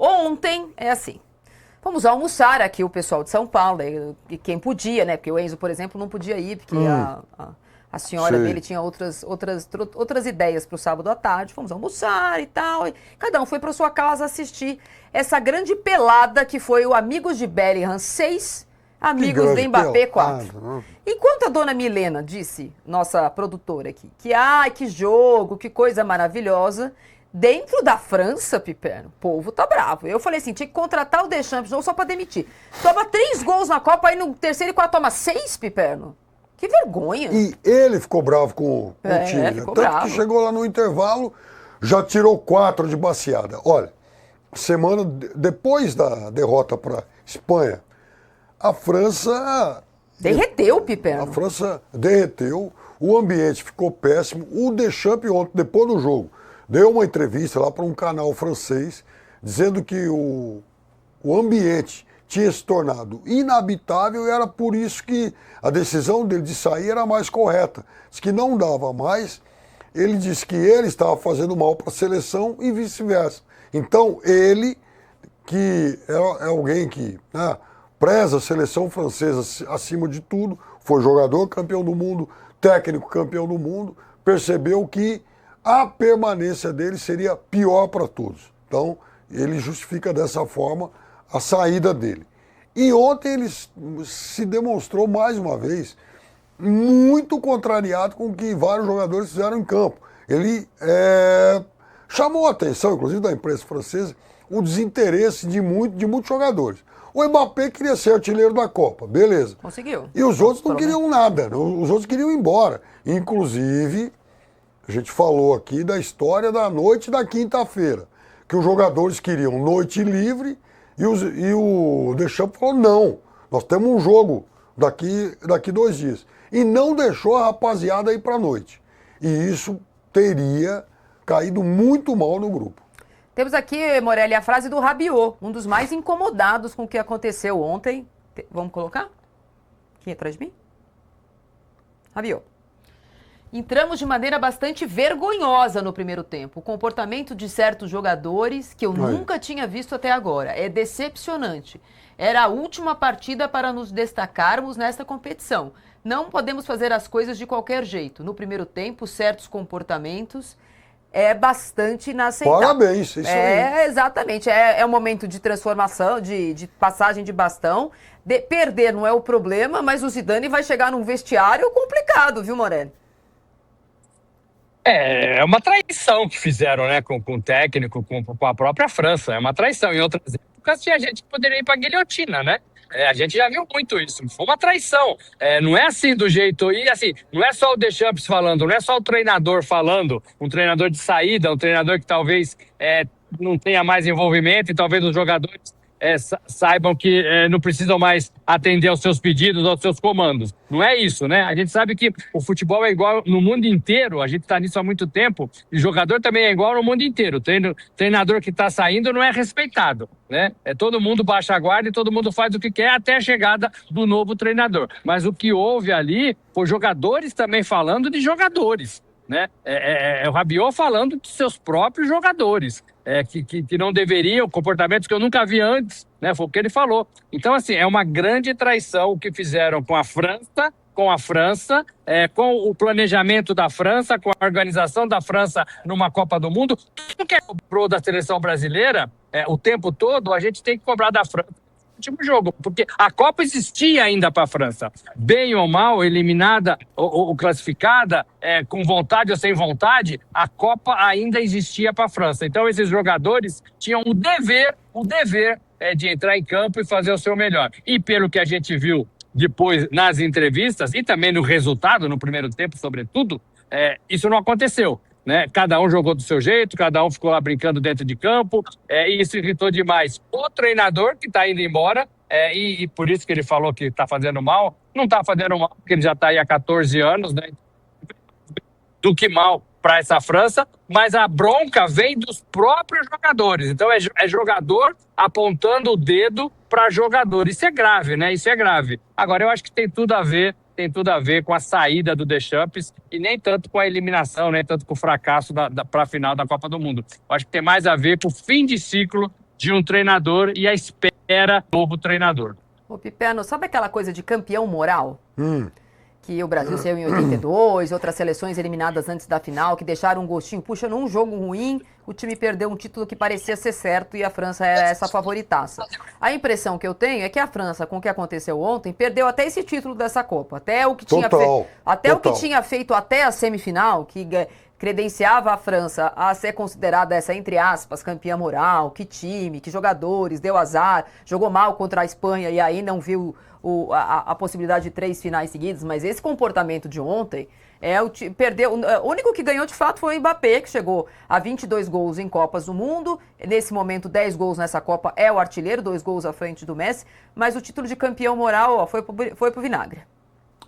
ontem é assim. Fomos almoçar aqui o pessoal de São Paulo, e quem podia, né? Porque o Enzo, por exemplo, não podia ir, porque a senhora dele tinha outras ideias para o sábado à tarde. Fomos almoçar e tal. E cada um foi para sua casa assistir essa grande pelada que foi o Amigos de Bellingham 6, Amigos do Mbappé 4. Enquanto a dona Milena disse, nossa produtora aqui, que jogo, que coisa maravilhosa, dentro da França, Piperno, o povo tá bravo. Eu falei assim, tinha que contratar o Deschamps não só para demitir. Toma 3 gols na Copa, aí no terceiro e quarto toma 6, Piperno. Que vergonha. E ele ficou bravo com o time, né? Tanto bravo. Que chegou lá no intervalo, já tirou 4 de baseada. Olha, semana depois da derrota para Espanha, a França... derreteu, Piperno. A França derreteu, o ambiente ficou péssimo. O Deschamps ontem, depois do jogo, deu uma entrevista lá para um canal francês, dizendo que o ambiente tinha se tornado inabitável e era por isso que a decisão dele de sair era mais correta. Diz que não dava mais, ele disse que ele estava fazendo mal para a seleção e vice-versa. Então ele, que é alguém que preza a seleção francesa acima de tudo, foi jogador campeão do mundo, técnico campeão do mundo, percebeu que a permanência dele seria pior para todos. Então ele justifica dessa forma a saída dele. E ontem ele se demonstrou mais uma vez muito contrariado com o que vários jogadores fizeram em campo. Ele chamou a atenção, inclusive da imprensa francesa, o desinteresse de muitos jogadores. O Mbappé queria ser artilheiro da Copa, beleza. Conseguiu. E os outros não queriam nada, os outros queriam ir embora. Inclusive, a gente falou aqui da história da noite da quinta-feira, que os jogadores queriam noite livre e o Deschamps falou, não, nós temos um jogo daqui 2 dias. E não deixou a rapaziada ir para a noite. E isso teria caído muito mal no grupo. Temos aqui, Morelli, a frase do Rabiot, um dos mais incomodados com o que aconteceu ontem. Vamos colocar? Aqui atrás de mim? Rabiot. Entramos de maneira bastante vergonhosa no primeiro tempo. O comportamento de certos jogadores que eu nunca tinha visto até agora. É decepcionante. Era a última partida para nos destacarmos nesta competição. Não podemos fazer as coisas de qualquer jeito. No primeiro tempo, certos comportamentos é bastante inaceitável. Parabéns, isso aí. Exatamente. É um momento de transformação, de passagem de bastão. Perder não é o problema, mas o Zidane vai chegar num vestiário complicado, viu, Morelli? É uma traição que fizeram, né, com o técnico, com a própria França. É uma traição. Em outras épocas tinha gente que poderia ir para a guilhotina, né? A gente já viu muito isso. Foi uma traição. Não é assim do jeito... E assim, não é só o Deschamps falando, não é só o treinador falando, um treinador de saída, um treinador que talvez não tenha mais envolvimento e talvez os jogadores saibam que não precisam mais atender aos seus pedidos, aos seus comandos. Não é isso, né? A gente sabe que o futebol é igual no mundo inteiro, a gente está nisso há muito tempo, e jogador também é igual no mundo inteiro. O treinador que está saindo não é respeitado, né? Todo mundo baixa a guarda e todo mundo faz o que quer até a chegada do novo treinador. Mas o que houve ali foi jogadores também falando de jogadores, né? O Rabiot falando de seus próprios jogadores. Que não deveriam, comportamentos que eu nunca vi antes, né? Foi o que ele falou. Então, assim, é uma grande traição o que fizeram com a França, com o planejamento da França, com a organização da França numa Copa do Mundo. Tudo que é cobrou da seleção brasileira, o tempo todo, a gente tem que cobrar da França. Último jogo, porque a Copa existia ainda para a França, bem ou mal, eliminada ou classificada, com vontade ou sem vontade, a Copa ainda existia para a França. Então esses jogadores tinham o dever de entrar em campo e fazer o seu melhor. E pelo que a gente viu depois nas entrevistas e também no resultado, no primeiro tempo sobretudo, isso não aconteceu. Né? Cada um jogou do seu jeito, cada um ficou lá brincando dentro de campo, e isso irritou demais o treinador que está indo embora, e por isso que ele falou que está fazendo mal. Não está fazendo mal, porque ele já está aí há 14 anos, né? Do que mal para essa França, mas a bronca vem dos próprios jogadores. Então é jogador apontando o dedo para jogador. Isso é grave, né? Isso é grave. Agora, eu acho que tem tudo a ver com a saída do Deschamps e nem tanto com a eliminação, nem tanto com o fracasso para a final da Copa do Mundo. Eu acho que tem mais a ver com o fim de ciclo de um treinador e a espera do novo treinador. Ô, Piperno, sabe aquela coisa de campeão moral? Que o Brasil saiu em 82, outras seleções eliminadas antes da final, que deixaram um gostinho. Puxa, num jogo ruim, o time perdeu um título que parecia ser certo e a França era essa favoritaça. A impressão que eu tenho é que a França, com o que aconteceu ontem, perdeu até esse título dessa Copa. Até o que tinha feito, o que tinha feito até a semifinal, que credenciava a França a ser considerada essa, entre aspas, campeã moral, que time, que jogadores, deu azar, jogou mal contra a Espanha e aí não viu a possibilidade de 3 finais seguidas, mas esse comportamento de ontem, perdeu. O único que ganhou de fato foi o Mbappé, que chegou a 22 gols em Copas do Mundo, nesse momento 10 gols nessa Copa, é o artilheiro, 2 gols à frente do Messi, mas o título de campeão moral foi pro vinagre.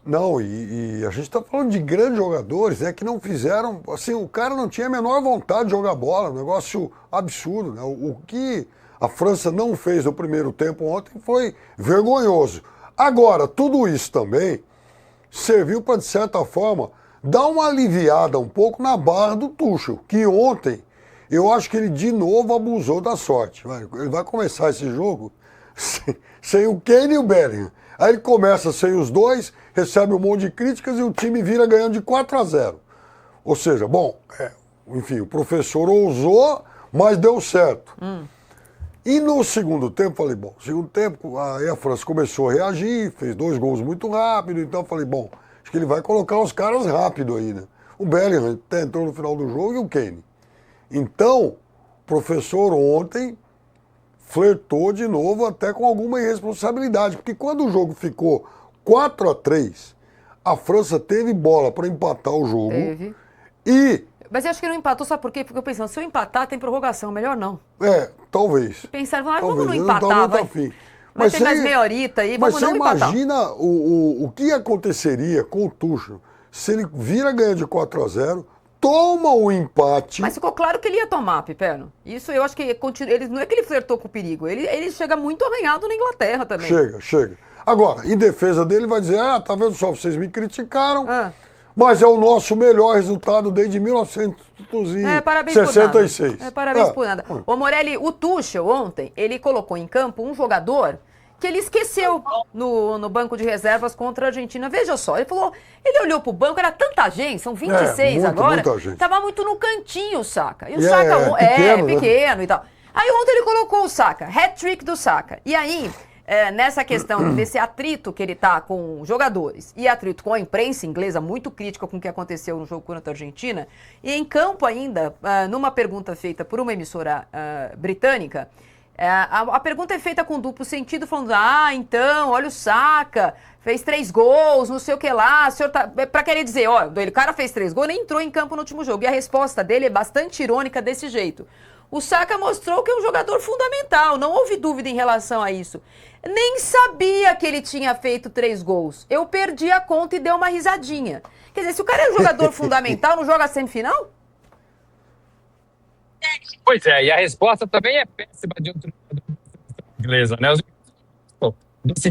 Não, e a gente está falando de grandes jogadores, que não fizeram, assim, o cara não tinha a menor vontade de jogar bola, um negócio absurdo, né? O que a França não fez no primeiro tempo ontem foi vergonhoso. Agora, tudo isso também serviu para, de certa forma, dar uma aliviada um pouco na barra do Tuchel, que ontem, eu acho que ele de novo abusou da sorte. Ele vai começar esse jogo sem o Kane e o Bellingham. Aí ele começa sem os dois, recebe um monte de críticas e o time vira ganhando de 4-0. Ou seja, bom, enfim, o professor ousou, mas deu certo. E no segundo tempo, falei, bom, segundo tempo, aí a França começou a reagir, fez 2 gols muito rápido, então falei, bom, acho que ele vai colocar os caras rápido aí, né? O Bellingham até entrou no final do jogo e o Kane. Então, o professor ontem flertou de novo até com alguma irresponsabilidade, porque quando o jogo ficou 4-3, a França teve bola para empatar o jogo. Teve. Mas eu acho que não empatou, sabe por quê? Porque eu pensando, se eu empatar, tem prorrogação, melhor não. Talvez. Pensaram, vamos não empatar, vai ter mais meia horita aí, vamos não empatar. Mas você imagina o que aconteceria com o Tuchel se ele vira ganha de 4-0, toma o empate. Mas ficou claro que ele ia tomar, Piperno. Isso eu acho que ele não é que ele flertou com o perigo, ele chega muito arranhado na Inglaterra também. Chega. Agora, em defesa dele, vai dizer, tá vendo só, vocês me criticaram, mas é o nosso melhor resultado desde 1966. Parabéns por nada. Ô Morelli, o Tuchel ontem, ele colocou em campo um jogador que ele esqueceu no banco de reservas contra a Argentina. Veja só, ele olhou pro banco, era tanta gente, são 26 agora, tava muito no cantinho o Saka. E o Saka pequeno e tal. Aí ontem ele colocou o Saka, hat-trick do Saka. E aí, nessa questão desse atrito que ele tá com jogadores e atrito com a imprensa inglesa, muito crítica com o que aconteceu no jogo contra a Argentina, e em campo ainda, numa pergunta feita por uma emissora britânica, a pergunta é feita com duplo sentido, falando, então, olha o Saka, fez 3 gols, não sei o que lá, o senhor tá... Pra querer dizer, o cara fez 3 gols, nem entrou em campo no último jogo. E a resposta dele é bastante irônica desse jeito. O Saka mostrou que é um jogador fundamental, não houve dúvida em relação a isso. Nem sabia que ele tinha feito 3 gols. Eu perdi a conta e dei uma risadinha. Quer dizer, se o cara é um jogador fundamental, não joga a semifinal? Pois é, e a resposta também é péssima de um treinador inglesa, né? Esse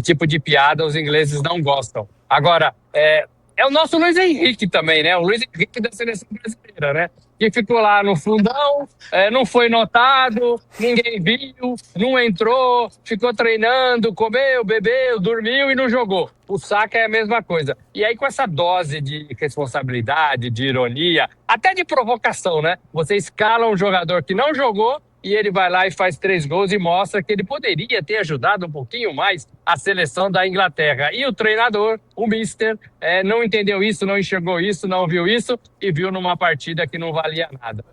tipo de piada, os ingleses não gostam. Agora, é o nosso Luiz Henrique também, né? O Luiz Henrique da seleção brasileira, né? Que ficou lá no fundão, não foi notado, ninguém viu, não entrou, ficou treinando, comeu, bebeu, dormiu e não jogou. O Saka é a mesma coisa. E aí com essa dose de responsabilidade, de ironia, até de provocação, né? Você escala um jogador que não jogou e ele vai lá e faz 3 gols e mostra que ele poderia ter ajudado um pouquinho mais a seleção da Inglaterra. E o treinador, o Mister, não entendeu isso, não enxergou isso, não viu isso e viu numa partida que não valia nada.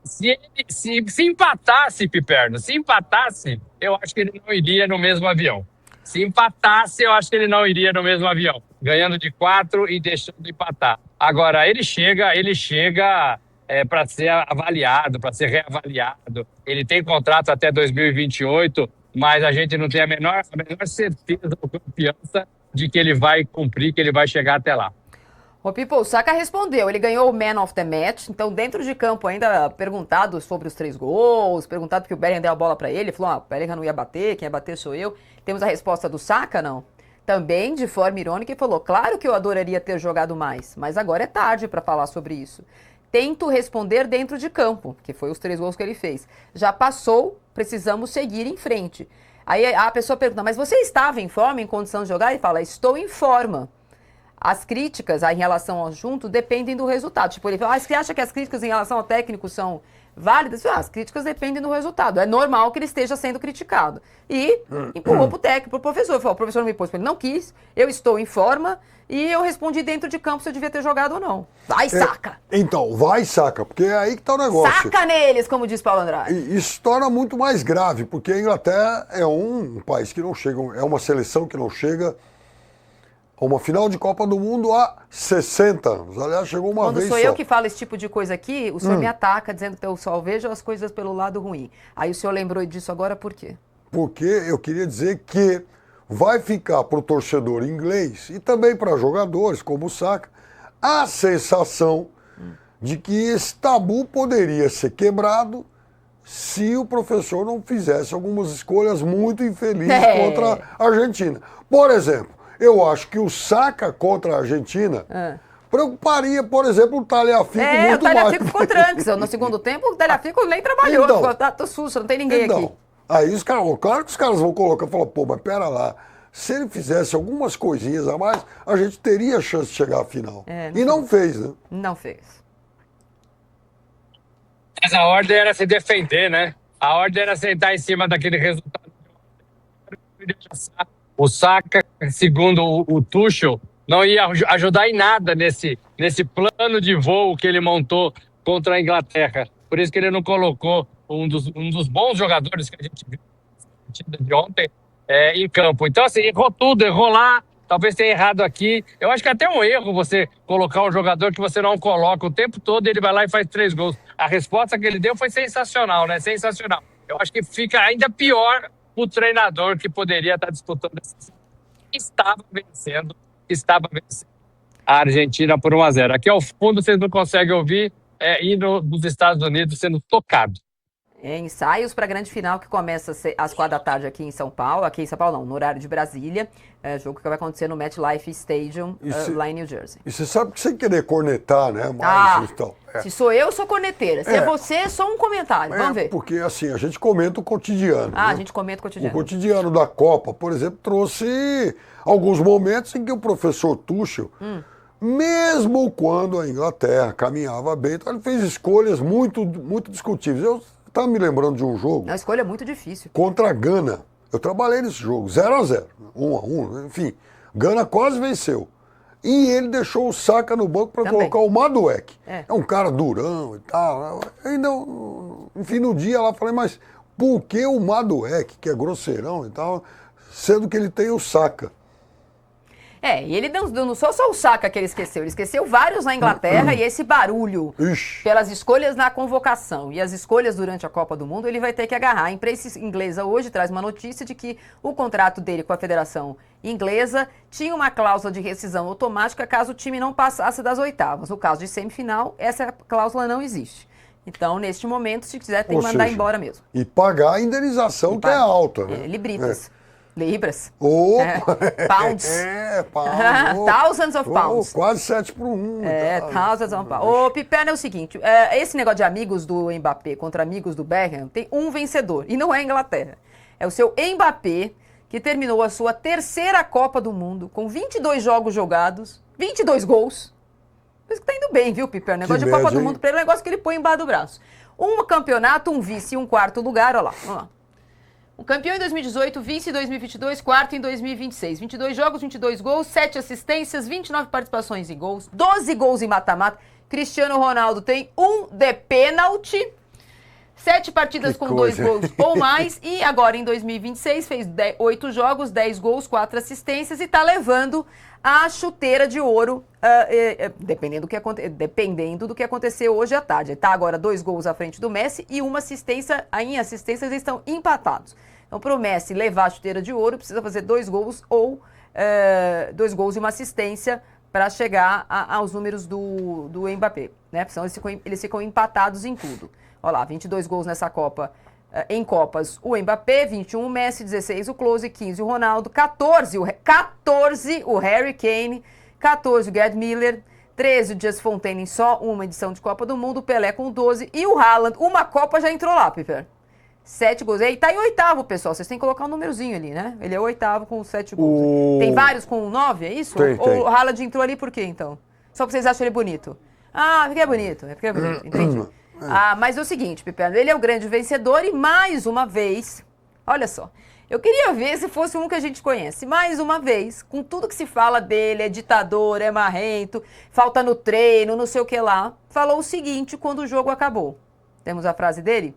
Se empatasse, Piperno, eu acho que ele não iria no mesmo avião. Se empatasse, eu acho que ele não iria no mesmo avião, ganhando de 4 e deixando de empatar. Agora, ele chega para ser avaliado, para ser reavaliado. Ele tem contrato até 2028, mas a gente não tem a menor certeza ou confiança de que ele vai cumprir, que ele vai chegar até lá. O Pipo, o Saka respondeu, ele ganhou o Man of the Match, então dentro de campo ainda perguntado sobre os 3 gols, perguntado que o Bellingham deu a bola para ele, falou, o Bellingham não ia bater, quem ia bater sou eu. Temos a resposta do Saka, não? Também, de forma irônica, ele falou, claro que eu adoraria ter jogado mais, mas agora é tarde para falar sobre isso. Tento responder dentro de campo, que foi os 3 gols que ele fez. Já passou, precisamos seguir em frente. Aí a pessoa pergunta, mas você estava em forma, em condição de jogar? Ele fala, estou em forma. As críticas em relação ao junto dependem do resultado. Tipo, ele fala, você acha que as críticas em relação ao técnico são válidas? As críticas dependem do resultado. É normal que ele esteja sendo criticado. E empurrou para o técnico, para o professor. Falou, o professor não me pôs, ele não quis, eu estou em forma e eu respondi dentro de campo se eu devia ter jogado ou não. Vai, saca! Então, vai, saca, porque é aí que está o negócio. Saca neles, como diz Paulo Andrade. E isso torna muito mais grave, porque a Inglaterra é um país que não chega, é uma seleção que não chega a uma final de Copa do Mundo há 60 anos. Aliás, chegou uma vez só. Quando sou eu que falo esse tipo de coisa aqui, o senhor me ataca dizendo que eu só vejo as coisas pelo lado ruim. Aí o senhor lembrou disso agora por quê? Porque eu queria dizer que vai ficar para o torcedor inglês e também para jogadores como o Saka a sensação de que esse tabu poderia ser quebrado se o professor não fizesse algumas escolhas muito infelizes contra a Argentina. Por exemplo, eu acho que o Saka contra a Argentina preocuparia, por exemplo, o Tagliafico muito mais. O Tagliafico ficou tranquilo. No segundo tempo, o Tagliafico nem trabalhou. Então, ficou, tô susto, não tem ninguém aqui. Aí os caras, claro que os caras vão colocar, falar, pô, mas pera lá, se ele fizesse algumas coisinhas a mais, a gente teria chance de chegar à final. E não fez, né? Não fez. Mas a ordem era se defender, né? A ordem era sentar em cima daquele resultado. O Saka, segundo o Tuchel, não ia ajudar em nada nesse plano de voo que ele montou contra a Inglaterra. Por isso que ele não colocou um dos bons jogadores que a gente viu na partida de ontem em campo. Então, assim, errou tudo, errou lá, talvez tenha errado aqui. Eu acho que é até um erro você colocar um jogador que você não coloca o tempo todo, ele vai lá e faz 3 gols. A resposta que ele deu foi sensacional, né? Sensacional. Eu acho que fica ainda pior o treinador que poderia estar disputando essa estava vencendo a Argentina por 1-0. Aqui ao fundo vocês não conseguem ouvir hino dos Estados Unidos sendo tocado. Ensaios para a grande final que começa às 4 da tarde aqui em São Paulo. Aqui em São Paulo não, no horário de Brasília. Jogo que vai acontecer no MetLife Stadium, lá em New Jersey. E você sabe que sem querer cornetar, né? Mas, então, se sou eu sou corneteira. Se é você, é só um comentário. Vamos ver. Porque assim, a gente comenta o cotidiano. Né? A gente comenta o cotidiano. O cotidiano da Copa, por exemplo, trouxe alguns momentos em que o professor Tuchel, mesmo quando a Inglaterra caminhava bem, então ele fez escolhas muito, muito discutíveis. Eu estava me lembrando de um jogo. É uma escolha muito difícil. Contra a Gana. Eu trabalhei nesse jogo, 0-0, 1-1, enfim. Gana quase venceu. E ele deixou o Saka no banco para colocar o Madueke. É um cara durão e tal. Ainda, enfim, no dia lá eu falei, mas por que o Madueke, que é grosseirão e tal, sendo que ele tem o Saka? E ele não só o Saka que ele esqueceu vários na Inglaterra e esse barulho pelas escolhas na convocação e as escolhas durante a Copa do Mundo, ele vai ter que agarrar. A imprensa inglesa hoje traz uma notícia de que o contrato dele com a Federação Inglesa tinha uma cláusula de rescisão automática caso o time não passasse das oitavas. No caso de semifinal, essa cláusula não existe. Então, neste momento, se quiser, tem que mandar embora mesmo. E pagar a indenização, que é alta, né? Libritas. Libras. Opa! Pounds. Pounds. Thousands of pounds. Quase 7-1. Thousands of pounds. Ô, Piperno, é o seguinte, esse negócio de amigos do Mbappé contra amigos do Beckham, tem um vencedor, e não é a Inglaterra. É o seu Mbappé, que terminou a sua 3ª Copa do Mundo, com 22 jogos jogados, 22 gols. Por isso que tá indo bem, viu, Piperno? Negócio de Copa do Mundo, pra ele é um negócio que ele põe embaixo do braço. Um campeonato, um vice e um 4º lugar, olha lá, vamos lá. O campeão em 2018, vice em 2022, 4º em 2026. 22 jogos, 22 gols, 7 assistências, 29 participações em gols, 12 gols em mata-mata. Cristiano Ronaldo tem 1 de pênalti, 7 partidas com 2 gols ou mais. E agora em 2026 fez 8 jogos, 10 gols, 4 assistências e está levando a chuteira de ouro, dependendo do que aconteceu hoje à tarde. Está agora 2 gols à frente do Messi e 1 assistência. Em assistências eles estão empatados. Então, para o Messi levar a chuteira de ouro, precisa fazer 2 gols ou 2 gols e 1 assistência para chegar aos números do Mbappé. Né? Senão eles ficam empatados em tudo. Olha lá, 22 gols nessa Copa. Em Copas, o Mbappé, 21 o Messi, 16 o Klose, 15 o Ronaldo, 14 o Harry Kane, 14 o Gerd Müller, 13, o Just Fontaine em só uma edição de Copa do Mundo, o Pelé com 12 e o Haaland, uma Copa já entrou lá, Piper. 7 gols. Ele tá em 8º, pessoal. Vocês têm que colocar um númerozinho ali, né? Ele é o 8º com 7 gols. Tem vários com 9, é isso? Tem. O Haaland entrou ali por quê, então? Só porque vocês acham ele bonito? Ah, porque é bonito. É porque é bonito, entendi. Mas é o seguinte, Piperno, ele é o grande vencedor e mais uma vez, olha só, eu queria ver se fosse um que a gente conhece. Mais uma vez, com tudo que se fala dele, é ditador, é marrento, falta no treino, não sei o que lá, falou o seguinte quando o jogo acabou. Temos a frase dele?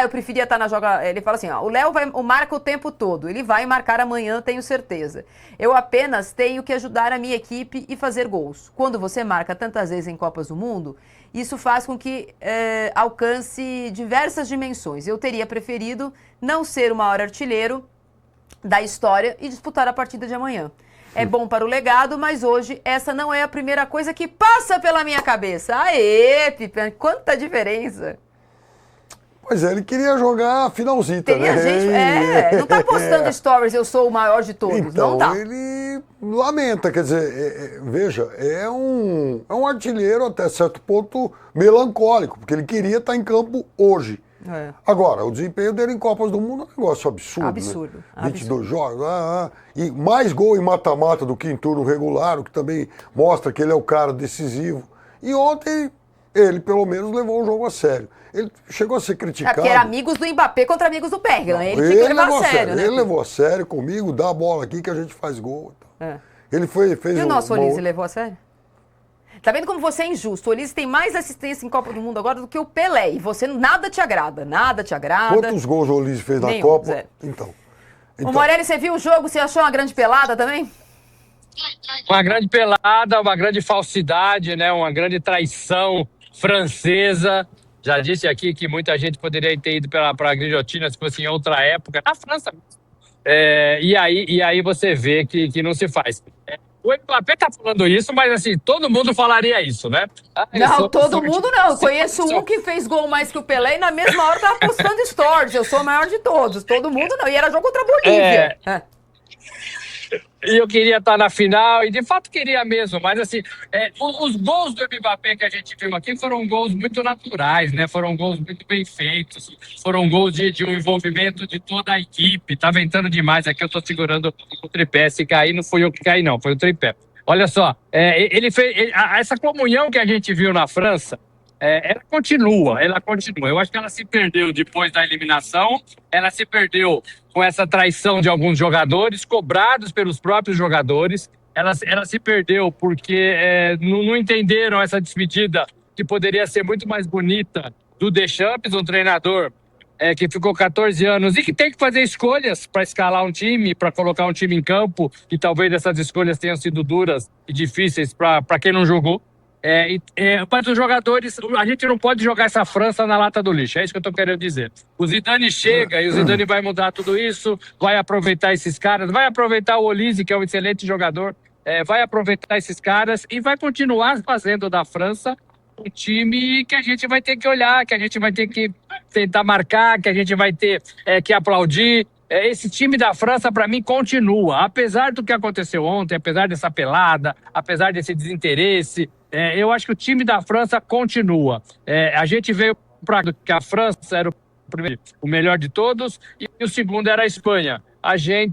Eu preferia estar na joga... Ele fala assim, ó, o Léo marca o tempo todo, ele vai marcar amanhã, tenho certeza. Eu apenas tenho que ajudar a minha equipe e fazer gols. Quando você marca tantas vezes em Copas do Mundo, isso faz com que alcance diversas dimensões. Eu teria preferido não ser o maior artilheiro da história e disputar a partida de amanhã. É bom para o legado, mas hoje essa não é a primeira coisa que passa pela minha cabeça. Aê, Pipe, quanta diferença! Pois é, ele queria jogar a finalzita, Teria né? gente, não tá postando stories, eu sou o maior de todos, então, não tá. Ele lamenta, quer dizer, veja, é um artilheiro até certo ponto melancólico, porque ele queria estar em campo hoje. Agora, o desempenho dele em Copas do Mundo é um negócio absurdo. Absurdo. Né? 22 jogos, e mais gol em mata-mata do que em turno regular, o que também mostra que ele é o cara decisivo. E ontem ele, pelo menos, levou o jogo a sério. Ele chegou a ser criticado. Porque era amigos do Mbappé contra amigos do Bergkamp. Ele tinha que levar a sério, né? Ele levou a sério comigo, dá a bola aqui que a gente faz gol. Ele fez E o nosso Olise levou a sério? Tá vendo como você é injusto? O Olise tem mais assistência em Copa do Mundo agora do que o Pelé. E você nada te agrada, nada te agrada. Quantos gols o Olise fez na Copa? Zero. Então. O Morelli, você viu o jogo? Você achou uma grande pelada também? Uma grande pelada, uma grande falsidade, né? Uma grande traição francesa. Já disse aqui que muita gente poderia ter ido para a guilhotina se fosse em outra época, na França mesmo. E aí você vê que não se faz. O Mbappé tá falando isso, mas assim, todo mundo falaria isso, né? Não, todo mundo não. Eu conheço um que fez gol mais que o Pelé e na mesma hora tava postando stories. Eu sou o maior de todos. Todo mundo não. E era jogo contra a Bolívia. E eu queria estar na final, e de fato queria mesmo, mas assim, os gols do Mbappé que a gente viu aqui foram gols muito naturais, né? Foram gols muito bem feitos, foram gols de um envolvimento de toda a equipe. Tá ventando demais aqui, eu tô segurando o tripé, se cair não fui eu que caí não, foi o tripé. Olha só, ele fez essa comunhão que a gente viu na França, ela continua. Eu acho que ela se perdeu depois da eliminação, ela se perdeu com essa traição de alguns jogadores, cobrados pelos próprios jogadores, ela se perdeu porque não entenderam essa despedida que poderia ser muito mais bonita do Deschamps, um treinador que ficou 14 anos e que tem que fazer escolhas para escalar um time, para colocar um time em campo, e talvez essas escolhas tenham sido duras e difíceis para quem não jogou. Mas os jogadores, a gente não pode jogar essa França na lata do lixo, é isso que eu tô querendo dizer. O Zidane chega e o Zidane vai mudar tudo isso, vai aproveitar esses caras, vai aproveitar o Olise, que é um excelente jogador, vai aproveitar esses caras e vai continuar fazendo da França um time que a gente vai ter que olhar, que a gente vai ter que tentar marcar, que a gente vai ter que aplaudir. Esse time da França, para mim, continua. Apesar do que aconteceu ontem, apesar dessa pelada, apesar desse desinteresse, eu acho que o time da França continua. A gente veio para que a França era o melhor de todos e o segundo era a Espanha.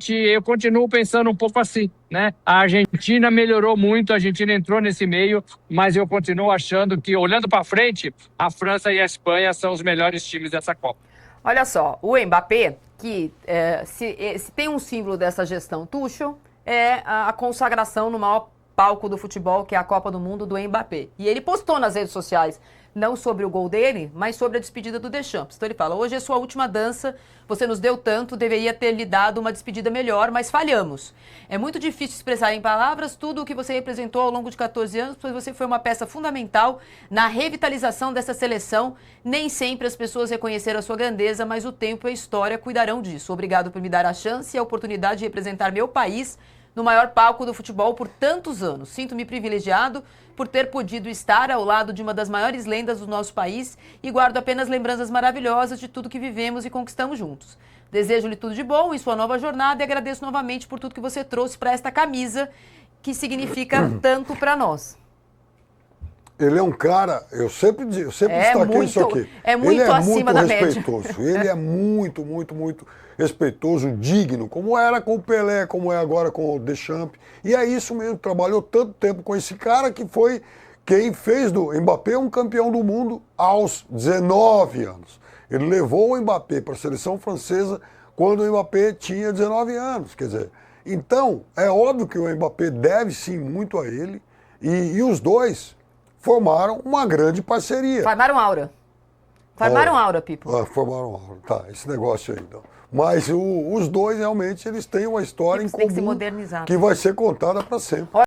Eu continuo pensando um pouco assim, né? A Argentina melhorou muito, a Argentina entrou nesse meio, mas eu continuo achando que, olhando para frente, a França e a Espanha são os melhores times dessa Copa. Olha só, o Mbappé, que se tem um símbolo dessa gestão Tuchel, é a consagração no maior palco do futebol, que é a Copa do Mundo do Mbappé. E ele postou nas redes sociais, não sobre o gol dele, mas sobre a despedida do Deschamps. Então ele fala, hoje é sua última dança, você nos deu tanto, deveria ter lhe dado uma despedida melhor, mas falhamos. É muito difícil expressar em palavras tudo o que você representou ao longo de 14 anos, pois você foi uma peça fundamental na revitalização dessa seleção. Nem sempre as pessoas reconheceram a sua grandeza, mas o tempo e a história cuidarão disso. Obrigado por me dar a chance e a oportunidade de representar meu país no maior palco do futebol por tantos anos. Sinto-me privilegiado por ter podido estar ao lado de uma das maiores lendas do nosso país e guardo apenas lembranças maravilhosas de tudo que vivemos e conquistamos juntos. Desejo-lhe tudo de bom em sua nova jornada e agradeço novamente por tudo que você trouxe para esta camisa que significa tanto para nós. Ele é um cara, eu sempre destaquei isso aqui. É muito ele é acima da média. respeitoso. Ele é muito, muito, muito respeitoso, digno, como era com o Pelé, como é agora com o Deschamps. E é isso mesmo, trabalhou tanto tempo com esse cara que foi quem fez do Mbappé um campeão do mundo aos 19 anos. Ele levou o Mbappé para a seleção francesa quando o Mbappé tinha 19 anos. Quer dizer, então, é óbvio que o Mbappé deve sim muito a ele, e os dois formaram uma grande parceria. Formaram aura. Formaram aura, Pipo. Formaram aura. Tá, esse negócio aí, então. Mas os dois, realmente, eles têm uma história em comum que se modernizar. que vai ser contada para sempre.